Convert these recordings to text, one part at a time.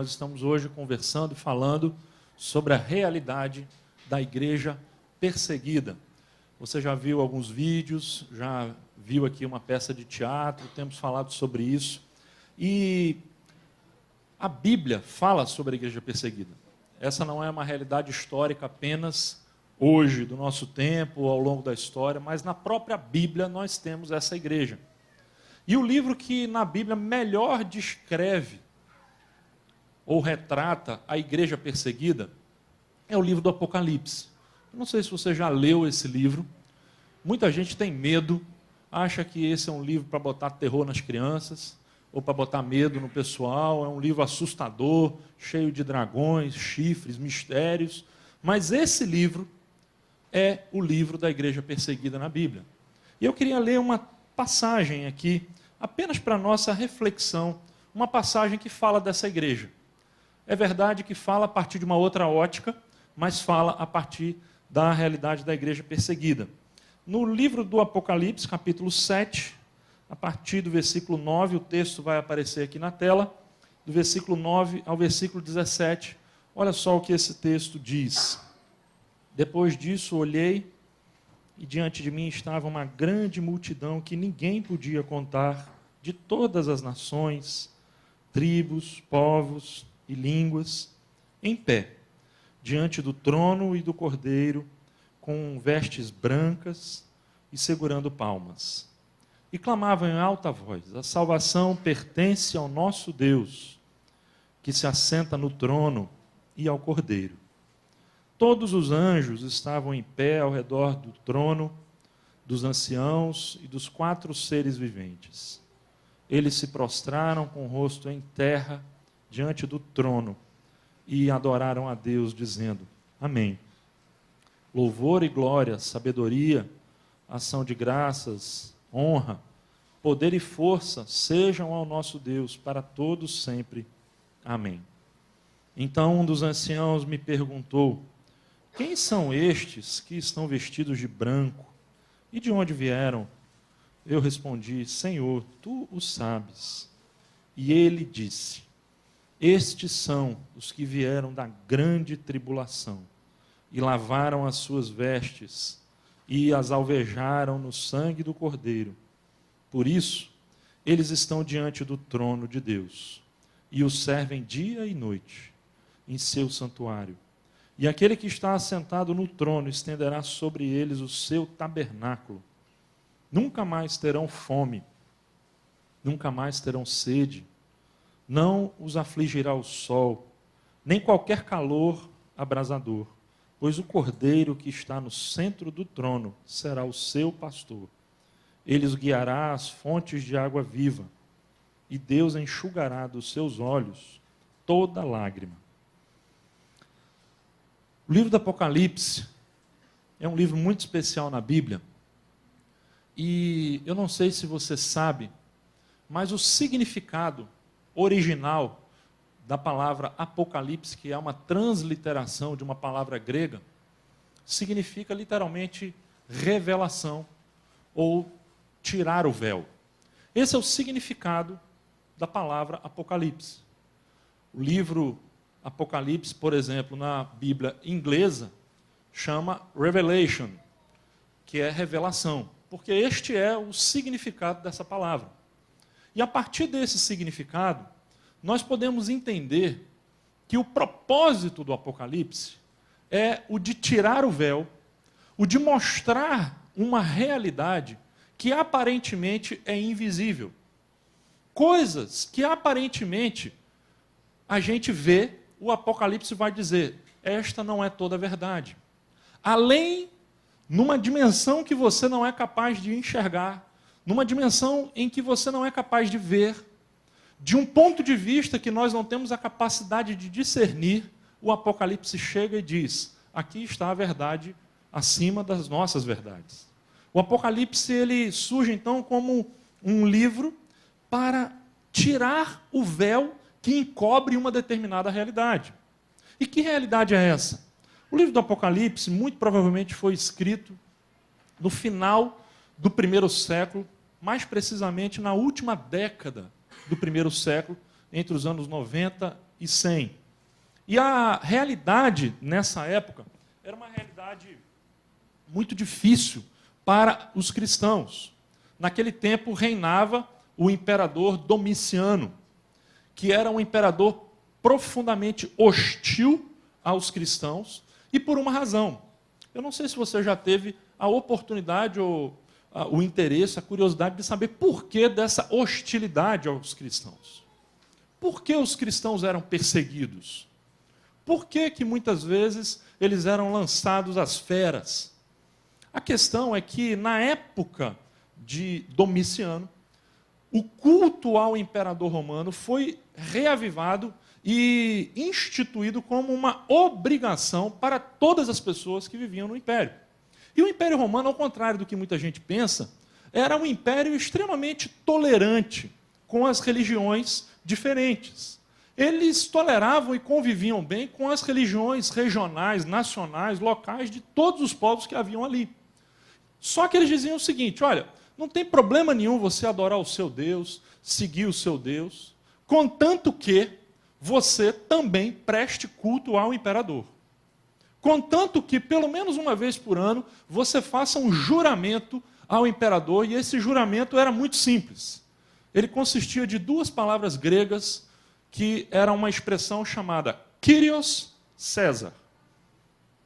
Nós estamos hoje conversando e falando sobre a realidade da igreja perseguida. Você já viu alguns vídeos, já viu aqui uma peça de teatro, temos falado sobre isso. E a Bíblia fala sobre a igreja perseguida. Essa não é uma realidade histórica apenas hoje, do nosso tempo, ao longo da história, mas na própria Bíblia nós temos essa igreja. E o livro que na Bíblia melhor descreve ou retrata a igreja perseguida é o livro do Apocalipse. Eu não sei se você já leu esse livro. Muita gente tem medo, acha que esse é um livro para botar terror nas crianças, ou para botar medo no pessoal. É um livro assustador, cheio de dragões, chifres, mistérios. Mas esse livro é o livro da igreja perseguida na Bíblia. E eu queria ler uma passagem aqui, apenas para nossa reflexão, uma passagem que fala dessa igreja. É verdade que fala a partir de uma outra ótica, mas fala a partir da realidade da igreja perseguida. No livro do Apocalipse, capítulo 7, a partir do versículo 9, o texto vai aparecer aqui na tela, do versículo 9 ao versículo 17, olha só o que esse texto diz. Depois disso, olhei, e diante de mim estava uma grande multidão que ninguém podia contar, de todas as nações, tribos, povos e línguas, em pé, diante do trono e do Cordeiro, com vestes brancas e segurando palmas. E clamavam em alta voz: a salvação pertence ao nosso Deus, que se assenta no trono, e ao Cordeiro. Todos os anjos estavam em pé ao redor do trono, dos anciãos e dos 4 seres viventes. Eles se prostraram com o rosto em terra diante do trono e adoraram a Deus, dizendo: Amém. Louvor e glória, sabedoria, ação de graças, honra, poder e força sejam ao nosso Deus para todos sempre. Amém. Então um dos anciãos me perguntou: quem são estes que estão vestidos de branco? E de onde vieram? Eu respondi: Senhor, tu o sabes. E ele disse: estes são os que vieram da grande tribulação e lavaram as suas vestes e as alvejaram no sangue do Cordeiro. Por isso, eles estão diante do trono de Deus e o servem dia e noite em seu santuário. E aquele que está assentado no trono estenderá sobre eles o seu tabernáculo. Nunca mais terão fome, nunca mais terão sede, não os afligirá o sol, nem qualquer calor abrasador, pois o Cordeiro que está no centro do trono será o seu pastor. Ele os guiará às fontes de água viva, e Deus enxugará dos seus olhos toda lágrima. O livro do Apocalipse é um livro muito especial na Bíblia, e eu não sei se você sabe, mas o significado original da palavra Apocalipse, que é uma transliteração de uma palavra grega, significa literalmente revelação ou tirar o véu. Esse é o significado da palavra Apocalipse. O livro Apocalipse, por exemplo, na Bíblia inglesa, chama Revelation, que é revelação, porque este é o significado dessa palavra. E a partir desse significado, nós podemos entender que o propósito do Apocalipse é o de tirar o véu, o de mostrar uma realidade que aparentemente é invisível. Coisas que aparentemente a gente vê, o Apocalipse vai dizer: esta não é toda a verdade. Além, numa dimensão que você não é capaz de enxergar, numa dimensão em que você não é capaz de ver, de um ponto de vista que nós não temos a capacidade de discernir, o Apocalipse chega e diz: aqui está a verdade acima das nossas verdades. O Apocalipse ele surge então como um livro para tirar o véu que encobre uma determinada realidade. E que realidade é essa? O livro do Apocalipse muito provavelmente foi escrito no final do 1º século, mais precisamente na última década do 1º século, entre os anos 90 100. E a realidade, nessa época, era uma realidade muito difícil para os cristãos. Naquele tempo reinava o imperador Domiciano, que era um imperador profundamente hostil aos cristãos, e por uma razão. Eu não sei se você já teve a oportunidade ou o interesse, a curiosidade de saber por que dessa hostilidade aos cristãos. Por que os cristãos eram perseguidos? Por que muitas vezes eles eram lançados às feras? A questão é que, na época de Domiciano, o culto ao imperador romano foi reavivado e instituído como uma obrigação para todas as pessoas que viviam no império. E o Império Romano, ao contrário do que muita gente pensa, era um império extremamente tolerante com as religiões diferentes. Eles toleravam e conviviam bem com as religiões regionais, nacionais, locais de todos os povos que haviam ali. Só que eles diziam o seguinte: olha, não tem problema nenhum você adorar o seu Deus, seguir o seu Deus, contanto que você também preste culto ao imperador. Contanto que, pelo menos uma vez por ano, você faça um juramento ao imperador, e esse juramento era muito simples. Ele consistia de duas palavras gregas, que era uma expressão chamada Kyrios César.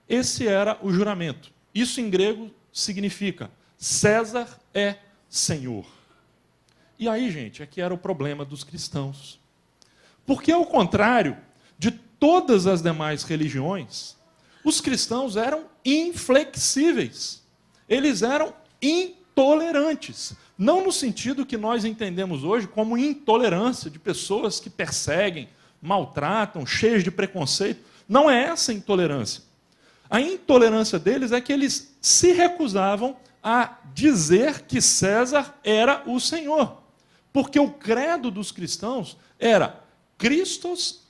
Esse era o juramento. Isso em grego significa César é Senhor. E aí, gente, é que era o problema dos cristãos. Porque, ao contrário de todas as demais religiões, os cristãos eram inflexíveis. Eles eram intolerantes. Não no sentido que nós entendemos hoje como intolerância de pessoas que perseguem, maltratam, cheias de preconceito. Não é essa a intolerância. A intolerância deles é que eles se recusavam a dizer que César era o Senhor. Porque o credo dos cristãos era Kyrios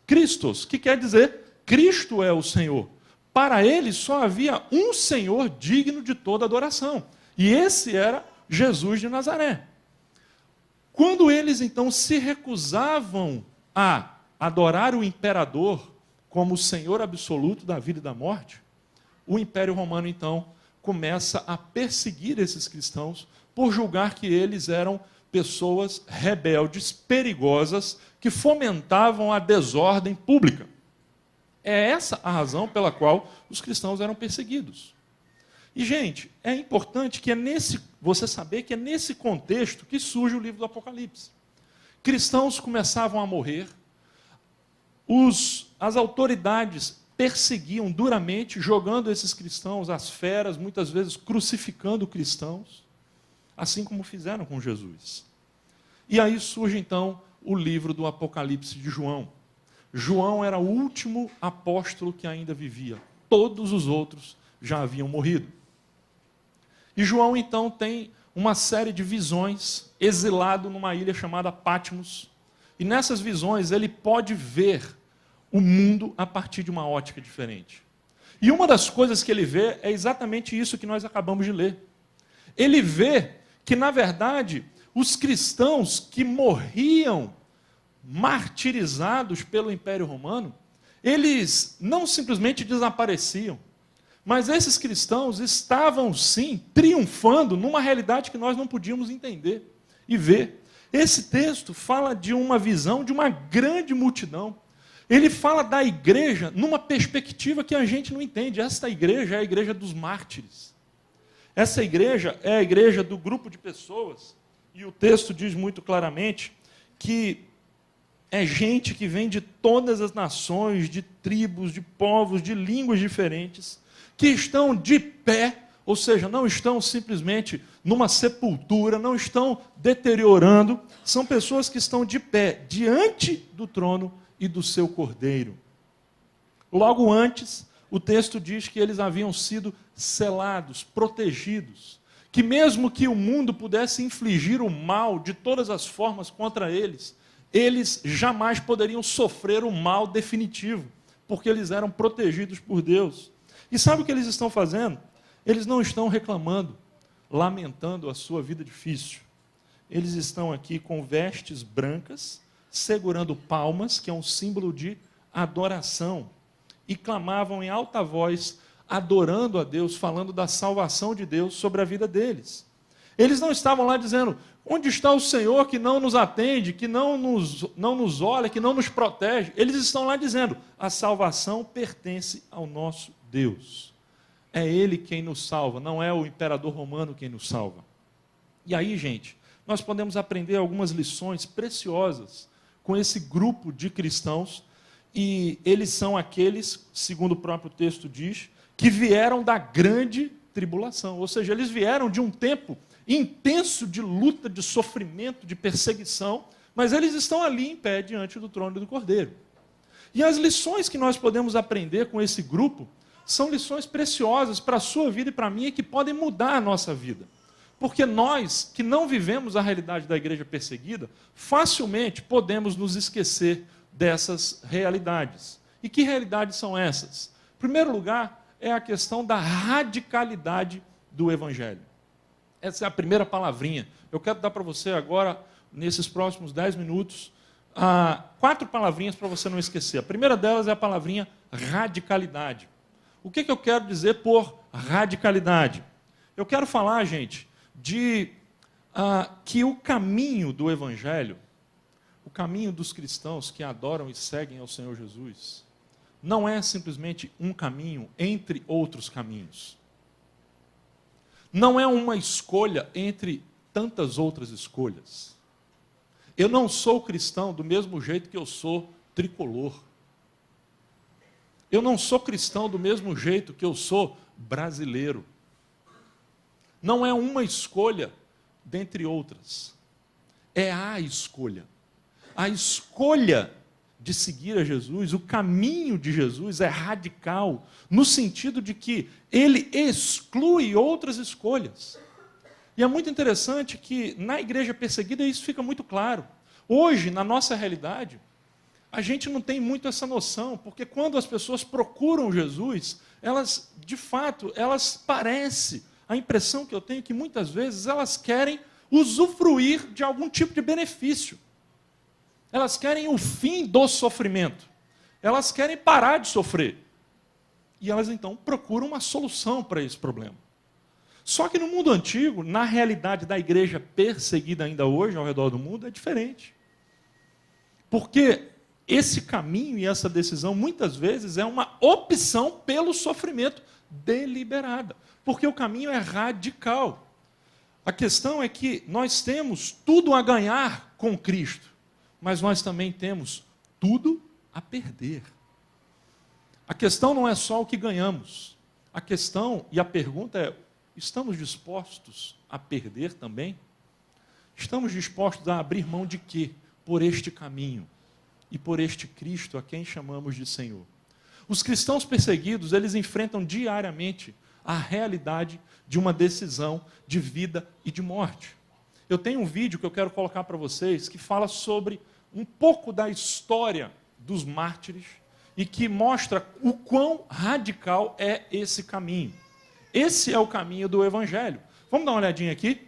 Christos, que quer dizer Cristo é o Senhor. Para eles só havia um Senhor digno de toda adoração. E esse era Jesus de Nazaré. Quando eles então se recusavam a adorar o imperador como o Senhor absoluto da vida e da morte, o Império Romano então começa a perseguir esses cristãos por julgar que eles eram pessoas rebeldes, perigosas, que fomentavam a desordem pública. É essa a razão pela qual os cristãos eram perseguidos. E, gente, é importante que você saber que é nesse contexto que surge o livro do Apocalipse. Cristãos começavam a morrer, as autoridades perseguiam duramente, jogando esses cristãos às feras, muitas vezes crucificando cristãos, assim como fizeram com Jesus. E aí surge, então, o livro do Apocalipse de João. João era o último apóstolo que ainda vivia. Todos os outros já haviam morrido. E João, então, tem uma série de visões, exilado numa ilha chamada Patmos. E nessas visões ele pode ver o mundo a partir de uma ótica diferente. E uma das coisas que ele vê é exatamente isso que nós acabamos de ler. Ele vê que, na verdade, os cristãos que morriam martirizados pelo Império Romano, eles não simplesmente desapareciam, mas esses cristãos estavam, sim, triunfando numa realidade que nós não podíamos entender e ver. Esse texto fala de uma visão de uma grande multidão. Ele fala da igreja numa perspectiva que a gente não entende. Esta igreja é a igreja dos mártires. Essa igreja é a igreja do grupo de pessoas, e o texto diz muito claramente que é gente que vem de todas as nações, de tribos, de povos, de línguas diferentes, que estão de pé, ou seja, não estão simplesmente numa sepultura, não estão deteriorando, são pessoas que estão de pé diante do trono e do seu Cordeiro. Logo antes, o texto diz que eles haviam sido selados, protegidos, que mesmo que o mundo pudesse infligir o mal de todas as formas contra eles, eles jamais poderiam sofrer o mal definitivo, porque eles eram protegidos por Deus. E sabe o que eles estão fazendo? Eles não estão reclamando, lamentando a sua vida difícil. Eles estão aqui com vestes brancas, segurando palmas, que é um símbolo de adoração, e clamavam em alta voz, adorando a Deus, falando da salvação de Deus sobre a vida deles. Eles não estavam lá dizendo: onde está o Senhor que não nos atende, que não nos olha, que não nos protege? Eles estão lá dizendo: a salvação pertence ao nosso Deus. É Ele quem nos salva, não é o imperador romano quem nos salva. E aí, gente, nós podemos aprender algumas lições preciosas com esse grupo de cristãos, e eles são aqueles, segundo o próprio texto diz, que vieram da grande tribulação, ou seja, eles vieram de um tempo intenso de luta, de sofrimento, de perseguição, mas eles estão ali em pé diante do trono do Cordeiro. E as lições que nós podemos aprender com esse grupo são lições preciosas para a sua vida e para a minha, que podem mudar a nossa vida. Porque nós, que não vivemos a realidade da igreja perseguida, facilmente podemos nos esquecer dessas realidades. E que realidades são essas? Em primeiro lugar, é a questão da radicalidade do Evangelho. Essa é a primeira palavrinha. Eu quero dar para você agora, nesses próximos 10 minutos, 4 palavrinhas para você não esquecer. A primeira delas é a palavrinha radicalidade. O que eu quero dizer por radicalidade? Eu quero falar, gente, de que o caminho do Evangelho, o caminho dos cristãos que adoram e seguem ao Senhor Jesus, não é simplesmente um caminho entre outros caminhos. Não é uma escolha entre tantas outras escolhas. Eu não sou cristão do mesmo jeito que eu sou tricolor. Eu não sou cristão do mesmo jeito que eu sou brasileiro. Não é uma escolha dentre outras. É a escolha. A escolha de seguir a Jesus, o caminho de Jesus é radical, no sentido de que ele exclui outras escolhas. E é muito interessante que na igreja perseguida isso fica muito claro. Hoje, na nossa realidade, a gente não tem muito essa noção, porque quando as pessoas procuram Jesus, elas, de fato, elas parecem, a impressão que eu tenho é que muitas vezes elas querem usufruir de algum tipo de benefício. Elas querem o fim do sofrimento. Elas querem parar de sofrer. E elas, então, procuram uma solução para esse problema. Só que no mundo antigo, na realidade da igreja perseguida ainda hoje ao redor do mundo, é diferente. Porque esse caminho e essa decisão, muitas vezes, é uma opção pelo sofrimento deliberada. Porque o caminho é radical. A questão é que nós temos tudo a ganhar com Cristo, mas nós também temos tudo a perder. A questão não é só o que ganhamos. A questão e a pergunta é: estamos dispostos a perder também? Estamos dispostos a abrir mão de quê? Por este caminho e por este Cristo a quem chamamos de Senhor. Os cristãos perseguidos, eles enfrentam diariamente a realidade de uma decisão de vida e de morte. Eu tenho um vídeo que eu quero colocar para vocês que fala sobre um pouco da história dos mártires e que mostra o quão radical é esse caminho. Esse é o caminho do Evangelho. Vamos dar uma olhadinha aqui?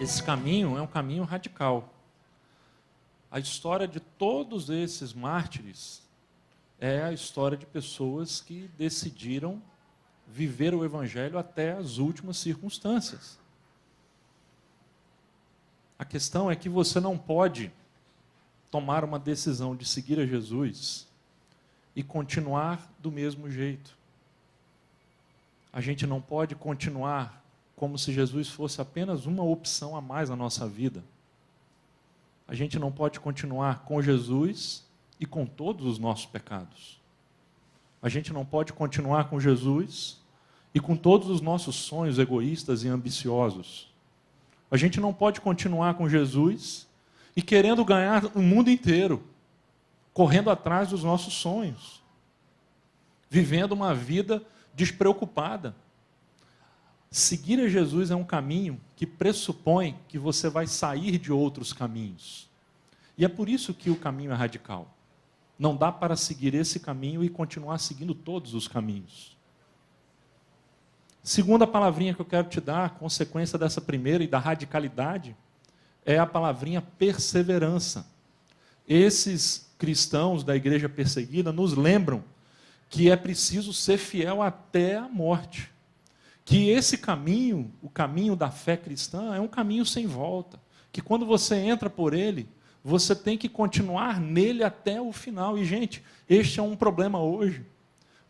Esse caminho é um caminho radical. A história de todos esses mártires é a história de pessoas que decidiram viver o Evangelho até as últimas circunstâncias. A questão é que você não pode tomar uma decisão de seguir a Jesus e continuar do mesmo jeito. A gente não pode continuar como se Jesus fosse apenas uma opção a mais na nossa vida. A gente não pode continuar com Jesus e com todos os nossos pecados. A gente não pode continuar com Jesus e com todos os nossos sonhos egoístas e ambiciosos. A gente não pode continuar com Jesus e querendo ganhar o mundo inteiro, correndo atrás dos nossos sonhos, vivendo uma vida despreocupada. Seguir a Jesus é um caminho que pressupõe que você vai sair de outros caminhos. E é por isso que o caminho é radical. Não dá para seguir esse caminho e continuar seguindo todos os caminhos. Segunda palavrinha que eu quero te dar, a consequência dessa primeira e da radicalidade, é a palavrinha perseverança. Esses cristãos da igreja perseguida nos lembram que é preciso ser fiel até a morte. Que esse caminho, o caminho da fé cristã, é um caminho sem volta. Que quando você entra por ele, você tem que continuar nele até o final. E, gente, este é um problema hoje,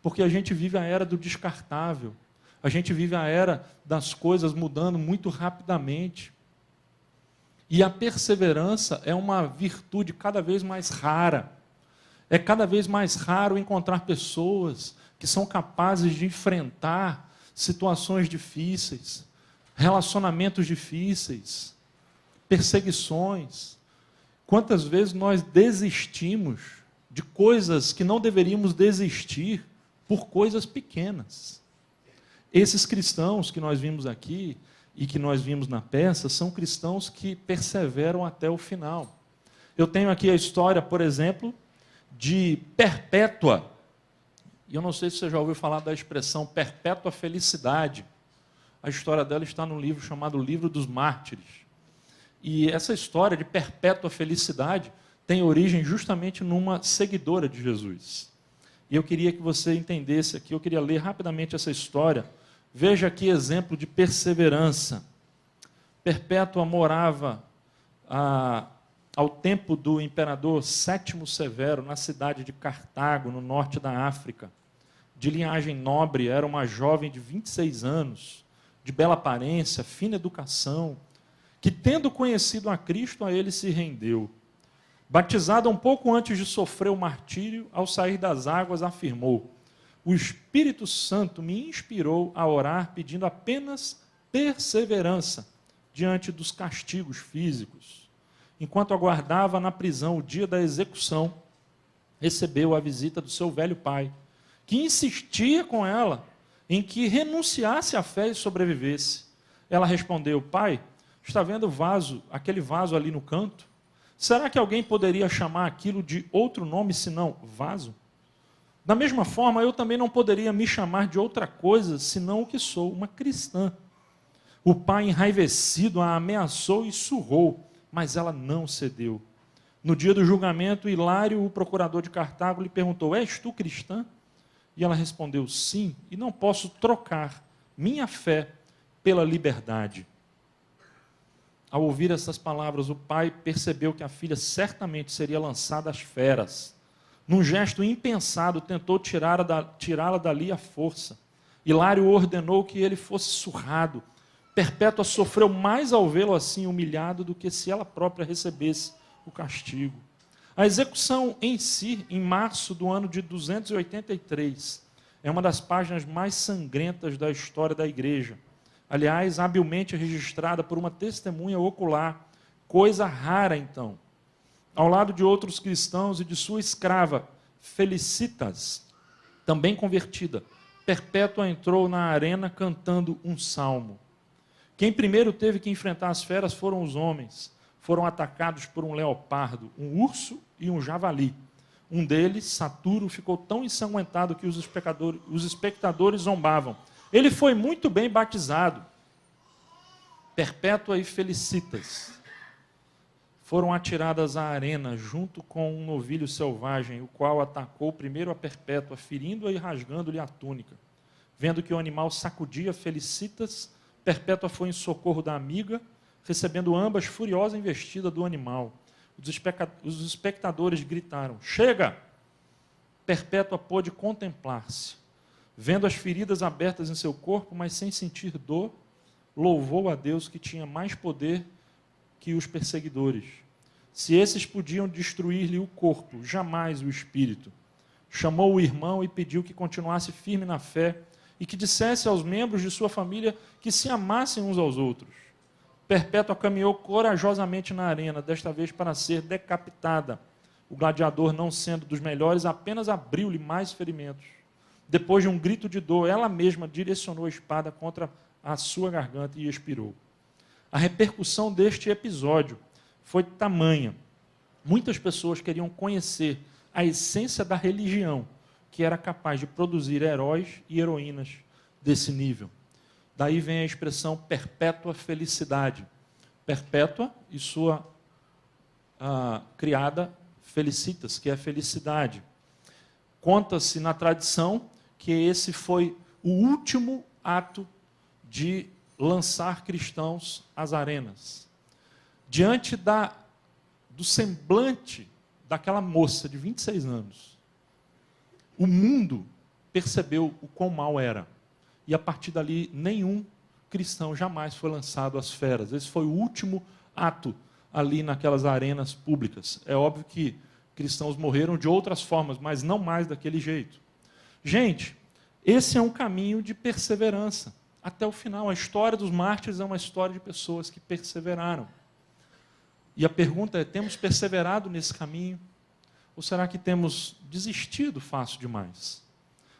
porque a gente vive a era do descartável. A gente vive a era das coisas mudando muito rapidamente. E a perseverança é uma virtude cada vez mais rara. É cada vez mais raro encontrar pessoas que são capazes de enfrentar situações difíceis, relacionamentos difíceis, perseguições. Quantas vezes nós desistimos de coisas que não deveríamos desistir por coisas pequenas? Esses cristãos que nós vimos aqui e que nós vimos na peça são cristãos que perseveram até o final. Eu tenho aqui a história, por exemplo, de Perpétua. E eu não sei se você já ouviu falar da expressão perpétua felicidade. A história dela está num livro chamado Livro dos Mártires. E essa história de perpétua felicidade tem origem justamente numa seguidora de Jesus. E eu queria que você entendesse aqui, eu queria ler rapidamente essa história. Veja aqui exemplo de perseverança. Perpétua morava ao tempo do imperador Sétimo Severo, na cidade de Cartago, no norte da África. De linhagem nobre, era uma jovem de 26 anos, de bela aparência, fina educação, que, tendo conhecido a Cristo, a ele se rendeu. Batizada um pouco antes de sofrer o martírio, ao sair das águas, afirmou: o Espírito Santo me inspirou a orar pedindo apenas perseverança diante dos castigos físicos. Enquanto aguardava na prisão o dia da execução, recebeu a visita do seu velho pai, que insistia com ela em que renunciasse à fé e sobrevivesse. Ela respondeu: pai, está vendo aquele vaso ali no canto? Será que alguém poderia chamar aquilo de outro nome senão vaso? Da mesma forma, eu também não poderia me chamar de outra coisa senão o que sou, uma cristã. O pai, enraivecido, a ameaçou e surrou, mas ela não cedeu. No dia do julgamento, Hilário, o procurador de Cartago, lhe perguntou: és tu cristã? E ela respondeu: sim, e não posso trocar minha fé pela liberdade. Ao ouvir essas palavras, o pai percebeu que a filha certamente seria lançada às feras. Num gesto impensado, tentou tirá-la dali à força. Hilário ordenou que ele fosse surrado. Perpétua sofreu mais ao vê-lo assim humilhado do que se ela própria recebesse o castigo. A execução em si, em março do ano de 283, é uma das páginas mais sangrentas da história da igreja. Aliás, habilmente registrada por uma testemunha ocular, coisa rara então. Ao lado de outros cristãos e de sua escrava, Felicitas, também convertida, Perpétua entrou na arena cantando um salmo. Quem primeiro teve que enfrentar as feras foram os homens. Foram atacados por um leopardo, um urso e um javali. Um deles, Saturo, ficou tão ensanguentado que os espectadores zombavam. Ele foi muito bem batizado. Perpétua e Felicitas foram atiradas à arena junto com um novilho selvagem, o qual atacou primeiro a Perpétua, ferindo-a e rasgando-lhe a túnica. Vendo que o animal sacudia Felicitas, Perpétua foi em socorro da amiga, recebendo ambas furiosa investida do animal. Os espectadores gritaram: chega! Perpétua pôde contemplar-se. Vendo as feridas abertas em seu corpo, mas sem sentir dor, louvou a Deus que tinha mais poder que os perseguidores. Se esses podiam destruir-lhe o corpo, jamais o espírito. Chamou o irmão e pediu que continuasse firme na fé e que dissesse aos membros de sua família que se amassem uns aos outros. Perpétua caminhou corajosamente na arena, desta vez para ser decapitada. O gladiador, não sendo dos melhores, apenas abriu-lhe mais ferimentos. Depois de um grito de dor, ela mesma direcionou a espada contra à sua garganta e expirou. A repercussão deste episódio foi tamanha. Muitas pessoas queriam conhecer a essência da religião, que era capaz de produzir heróis e heroínas desse nível. Daí vem a expressão perpétua felicidade. Perpétua e sua criada Felicitas, que é felicidade. Conta-se na tradição que esse foi o último ato de lançar cristãos às arenas. Diante do semblante daquela moça de 26 anos, o mundo percebeu o quão mal era. E a partir dali, nenhum cristão jamais foi lançado às feras. Esse foi o último ato ali naquelas arenas públicas. É óbvio que cristãos morreram de outras formas, mas não mais daquele jeito. Gente, esse é um caminho de perseverança até o final. A história dos mártires é uma história de pessoas que perseveraram. E a pergunta é, temos perseverado nesse caminho? Ou será que temos desistido fácil demais?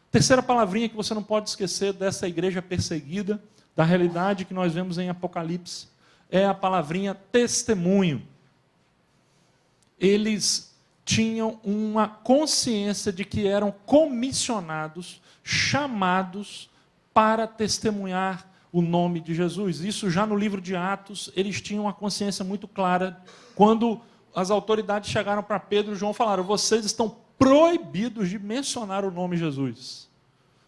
Terceira palavrinha que você não pode esquecer dessa igreja perseguida, da realidade que nós vemos em Apocalipse, é a palavrinha testemunho. Eles tinham uma consciência de que eram comissionados, chamados para testemunhar o nome de Jesus. Isso já no livro de Atos, eles tinham uma consciência muito clara. Quando as autoridades chegaram para Pedro e João e falaram, vocês estão proibidos de mencionar o nome Jesus.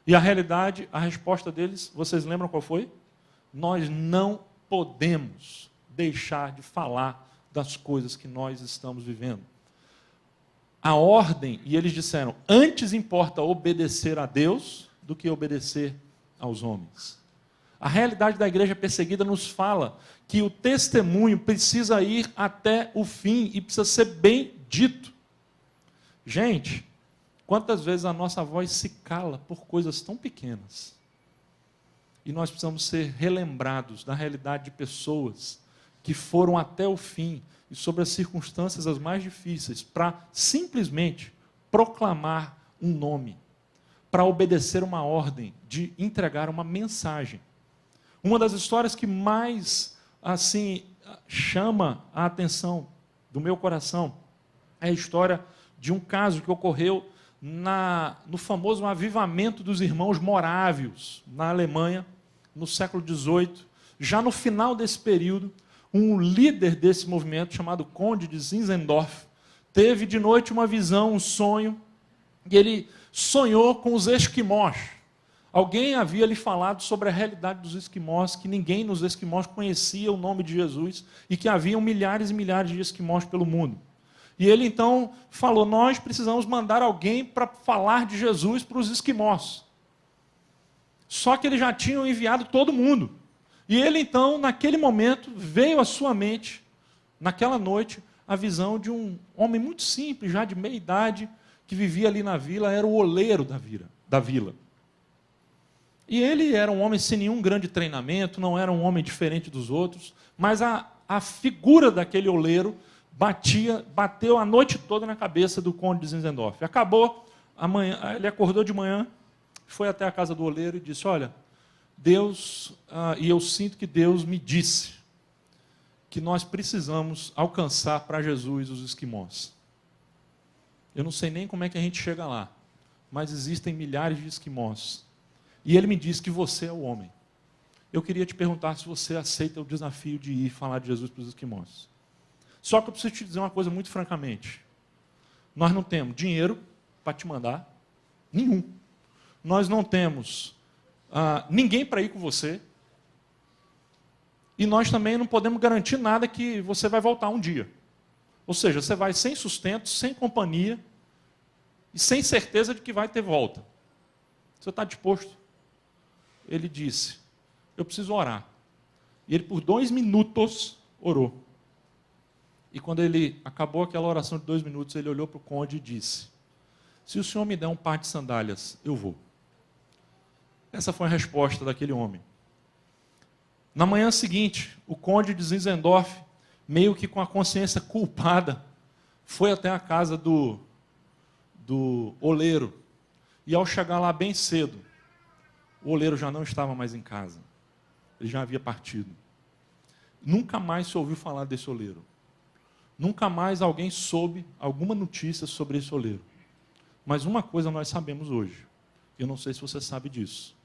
E a realidade, a resposta deles, vocês lembram qual foi? Nós não podemos deixar de falar das coisas que nós estamos vivendo. A ordem, e eles disseram, antes importa obedecer a Deus do que obedecer aos homens. A realidade da igreja perseguida nos fala que o testemunho precisa ir até o fim e precisa ser bem dito. Gente, quantas vezes a nossa voz se cala por coisas tão pequenas? E nós precisamos ser relembrados da realidade de pessoas que foram até o fim e sobre as circunstâncias as mais difíceis para simplesmente proclamar um nome, para obedecer uma ordem de entregar uma mensagem. Uma das histórias que mais assim chama a atenção do meu coração é a história de um caso que ocorreu no famoso avivamento dos irmãos morávios na Alemanha, no século XVIII. Já no final desse período, um líder desse movimento, chamado Conde de Zinzendorf, teve de noite uma visão, um sonho, e ele sonhou com os esquimós. Alguém havia lhe falado sobre a realidade dos esquimós, que ninguém nos esquimós conhecia o nome de Jesus, e que haviam milhares e milhares de esquimós pelo mundo. E ele então falou, nós precisamos mandar alguém para falar de Jesus para os esquimós. Só que eles já tinham enviado todo mundo. E ele então, naquele momento, veio à sua mente, naquela noite, a visão de um homem muito simples, já de meia idade, que vivia ali na vila, era o oleiro da vila. E ele era um homem sem nenhum grande treinamento, não era um homem diferente dos outros, mas a figura daquele oleiro bateu a noite toda na cabeça do Conde de Zinzendorf. Ele acordou de manhã, foi até a casa do oleiro e disse, olha, Deus, e eu sinto que Deus me disse que nós precisamos alcançar para Jesus os esquimós. Eu não sei nem como é que a gente chega lá, mas existem milhares de esquimós. E ele me disse que você é o homem. Eu queria te perguntar se você aceita o desafio de ir falar de Jesus para os esquimós. Só que eu preciso te dizer uma coisa muito francamente. Nós não temos dinheiro para te mandar, nenhum. Nós não temos ninguém para ir com você. E nós também não podemos garantir nada que você vai voltar um dia. Ou seja, você vai sem sustento, sem companhia e sem certeza de que vai ter volta. Você está disposto? Ele disse, eu preciso orar. E ele por 2 minutos orou. E quando ele acabou aquela oração de 2 minutos, ele olhou para o conde e disse, se o senhor me der um par de sandálias, eu vou. Essa foi a resposta daquele homem. Na manhã seguinte, o conde de Zinzendorf, meio que com a consciência culpada, foi até a casa do oleiro. E ao chegar lá bem cedo, o oleiro já não estava mais em casa. ele já havia partido. Nunca mais se ouviu falar desse oleiro. Nunca mais alguém soube alguma notícia sobre esse oleiro. Mas uma coisa nós sabemos hoje, eu não sei se você sabe disso.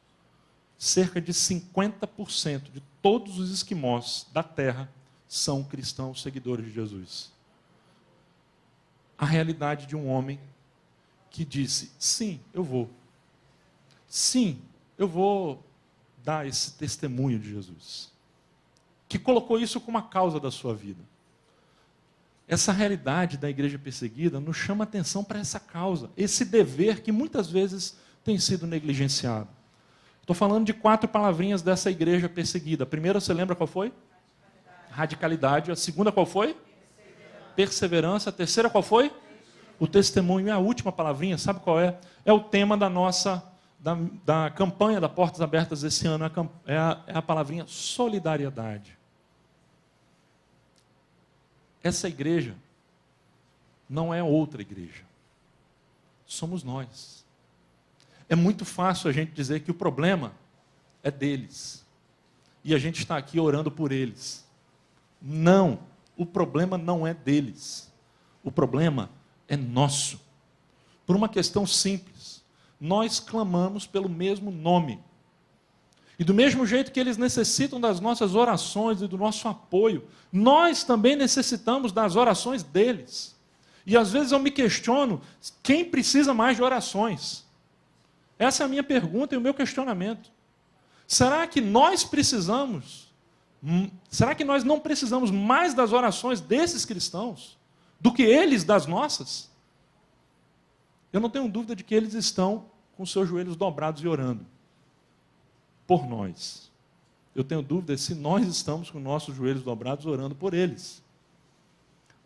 Cerca de 50% de todos os esquimós da Terra são cristãos seguidores de Jesus. A realidade de um homem que disse, sim, eu vou. Sim, eu vou dar esse testemunho de Jesus. Que colocou isso como a causa da sua vida. Essa realidade da igreja perseguida nos chama atenção para essa causa, esse dever que muitas vezes tem sido negligenciado. Estou falando de 4 palavrinhas dessa igreja perseguida. A primeira, você lembra qual foi? Radicalidade. A segunda, qual foi? Perseverança. A terceira, qual foi? O testemunho. E a última palavrinha, sabe qual é? É o tema da campanha da Portas Abertas esse ano. É a palavrinha solidariedade. Essa igreja não é outra igreja. Somos nós. É muito fácil a gente dizer que o problema é deles. E a gente está aqui orando por eles. Não, o problema não é deles. O problema é nosso. Por uma questão simples. Nós clamamos pelo mesmo nome. E do mesmo jeito que eles necessitam das nossas orações e do nosso apoio, nós também necessitamos das orações deles. E às vezes eu me questiono, quem precisa mais de orações? Essa é a minha pergunta e o meu questionamento. Será que nós não precisamos mais das orações desses cristãos do que eles das nossas? Eu não tenho dúvida de que eles estão com seus joelhos dobrados e orando por nós. Eu tenho dúvida se nós estamos com nossos joelhos dobrados orando por eles.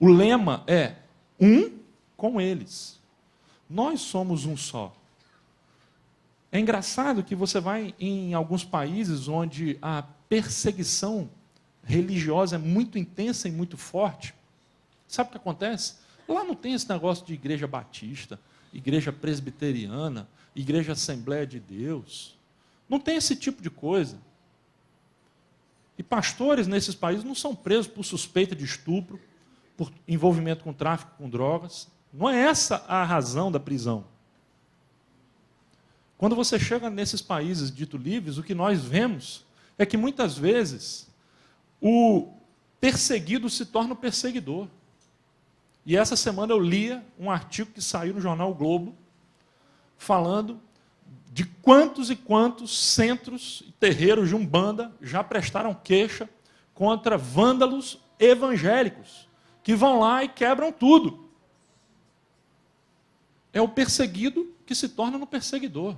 O lema é um com eles. Nós somos um só. É engraçado que você vai em alguns países onde a perseguição religiosa é muito intensa e muito forte. Sabe o que acontece? Lá não tem esse negócio de igreja batista, igreja presbiteriana, igreja Assembleia de Deus. Não tem esse tipo de coisa. E pastores nesses países não são presos por suspeita de estupro, por envolvimento com tráfico com drogas. Não é essa a razão da prisão. Quando você chega nesses países dito livres, o que nós vemos é que muitas vezes o perseguido se torna o perseguidor. E essa semana eu lia um artigo que saiu no jornal o Globo, falando de quantos e quantos centros e terreiros de Umbanda já prestaram queixa contra vândalos evangélicos, que vão lá e quebram tudo. É o perseguido que se torna no perseguidor.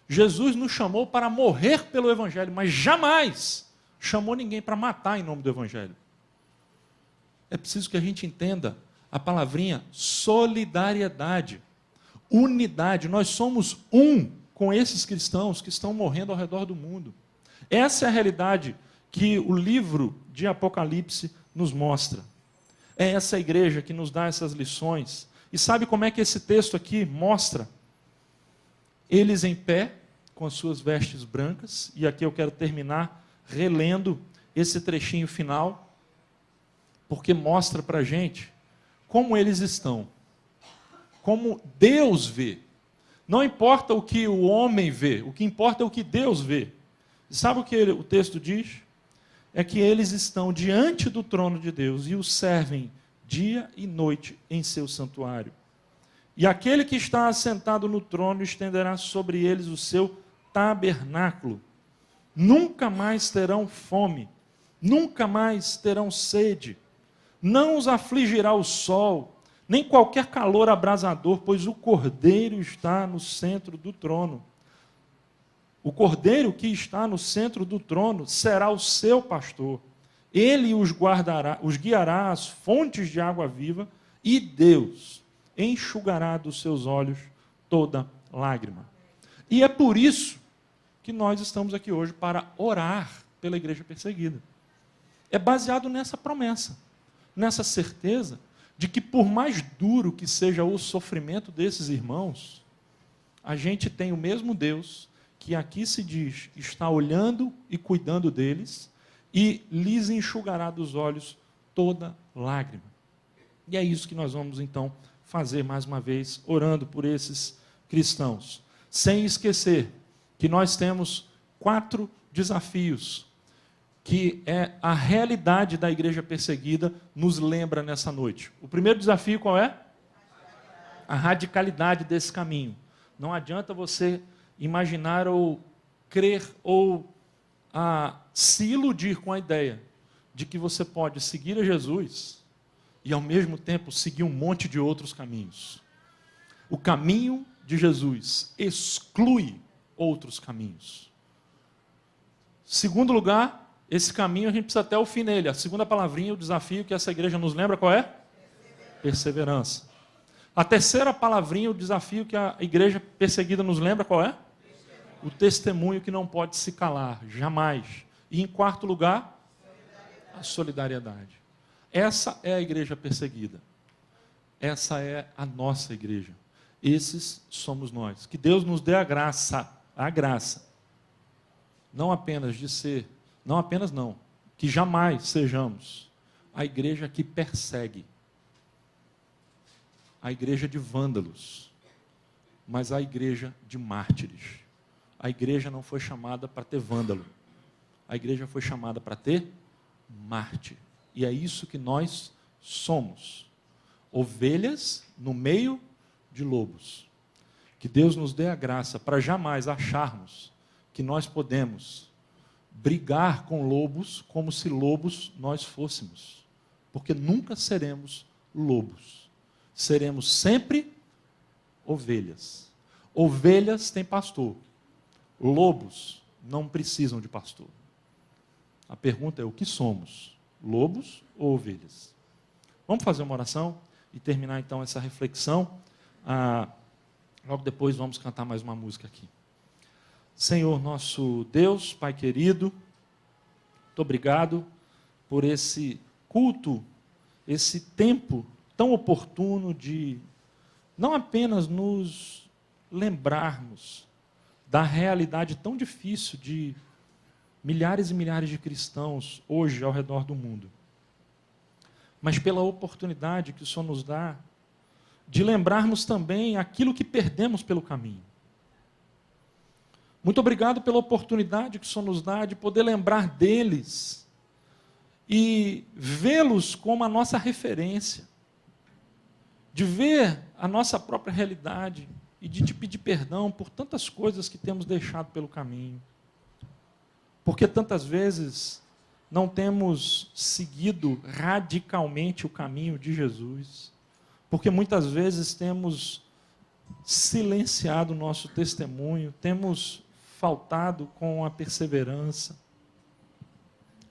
Jesus nos chamou para morrer pelo Evangelho, mas jamais chamou ninguém para matar em nome do Evangelho. É preciso que a gente entenda a palavrinha solidariedade, unidade. Nós somos um com esses cristãos que estão morrendo ao redor do mundo. Essa é a realidade que o livro de Apocalipse nos mostra. É essa igreja que nos dá essas lições. E sabe como é que esse texto aqui mostra? Eles em pé, com as suas vestes brancas, e aqui eu quero terminar relendo esse trechinho final, porque mostra para a gente como eles estão, como Deus vê. Não importa o que o homem vê, o que importa é o que Deus vê. E sabe o que o texto diz? É que eles estão diante do trono de Deus e o servem dia e noite em seu santuário. E aquele que está assentado no trono estenderá sobre eles o seu tabernáculo. Nunca mais terão fome, nunca mais terão sede. Não os afligirá o sol, nem qualquer calor abrasador, pois o Cordeiro está no centro do trono. O Cordeiro que está no centro do trono será o seu pastor. Ele os guardará, os guiará às fontes de água viva, e Deus enxugará dos seus olhos toda lágrima. E é por isso que nós estamos aqui hoje, para orar pela igreja perseguida. É baseado nessa promessa, nessa certeza de que, por mais duro que seja o sofrimento desses irmãos, a gente tem o mesmo Deus que aqui se diz, está olhando e cuidando deles, e lhes enxugará dos olhos toda lágrima. E é isso que nós vamos, então, fazer mais uma vez, orando por esses cristãos. Sem esquecer que nós temos 4 desafios que a realidade da igreja perseguida nos lembra nessa noite. O primeiro desafio qual é? A radicalidade desse caminho. Não adianta você imaginar ou crer ou se iludir com a ideia de que você pode seguir a Jesus e, ao mesmo tempo, seguir um monte de outros caminhos. O caminho de Jesus exclui outros caminhos. Segundo lugar, esse caminho a gente precisa até o fim nele. A segunda palavrinha, o desafio que essa igreja nos lembra, qual é? Perseverança. A terceira palavrinha, o desafio que a igreja perseguida nos lembra, qual é? O testemunho que não pode se calar, jamais. E em quarto lugar, a solidariedade. Essa é a igreja perseguida. Essa é a nossa igreja. Esses somos nós. Que Deus nos dê a graça, não apenas de ser, não apenas não, que jamais sejamos a igreja que persegue, a igreja de vândalos, mas a igreja de mártires. A igreja não foi chamada para ter vândalo, a igreja foi chamada para ter mártir. E é isso que nós somos, ovelhas no meio de lobos. Que Deus nos dê a graça para jamais acharmos que nós podemos brigar com lobos como se lobos nós fôssemos, porque nunca seremos lobos, seremos sempre ovelhas. Ovelhas têm pastor, lobos não precisam de pastor. A pergunta é: o que somos? Lobos ou ovelhas? Vamos fazer uma oração e terminar então essa reflexão. Logo depois vamos cantar mais uma música aqui. Senhor nosso Deus, Pai querido, muito obrigado por esse culto, esse tempo tão oportuno de não apenas nos lembrarmos da realidade tão difícil de milhares e milhares de cristãos hoje ao redor do mundo, mas pela oportunidade que o Senhor nos dá de lembrarmos também aquilo que perdemos pelo caminho. Muito obrigado pela oportunidade que o Senhor nos dá de poder lembrar deles e vê-los como a nossa referência, de ver a nossa própria realidade e de te pedir perdão por tantas coisas que temos deixado pelo caminho. Porque tantas vezes não temos seguido radicalmente o caminho de Jesus. Porque muitas vezes temos silenciado o nosso testemunho, temos faltado com a perseverança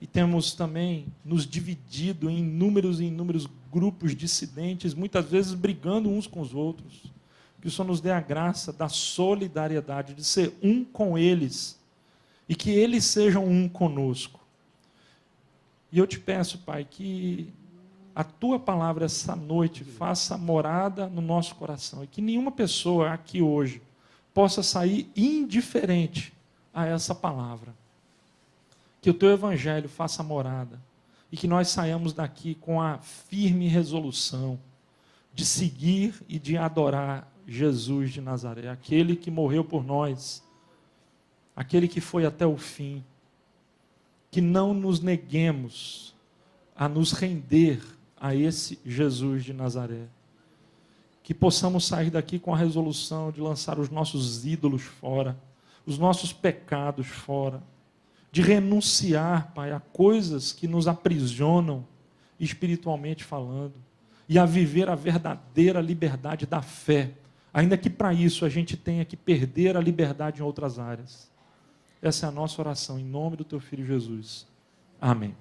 e temos também nos dividido em inúmeros e inúmeros grupos dissidentes, muitas vezes brigando uns com os outros. Que o Senhor nos dê a graça da solidariedade, de ser um com eles e que eles sejam um conosco. E eu te peço, Pai, que a Tua palavra essa noite faça morada no nosso coração e que nenhuma pessoa aqui hoje possa sair indiferente a essa palavra. Que o Teu Evangelho faça morada e que nós saiamos daqui com a firme resolução de seguir e de adorar Jesus de Nazaré, aquele que morreu por nós, aquele que foi até o fim. Que não nos neguemos a nos render a esse Jesus de Nazaré. Que possamos sair daqui com a resolução de lançar os nossos ídolos fora, os nossos pecados fora, de renunciar, Pai, a coisas que nos aprisionam espiritualmente falando, e a viver a verdadeira liberdade da fé, ainda que para isso a gente tenha que perder a liberdade em outras áreas. Essa é a nossa oração, em nome do Teu Filho Jesus. Amém.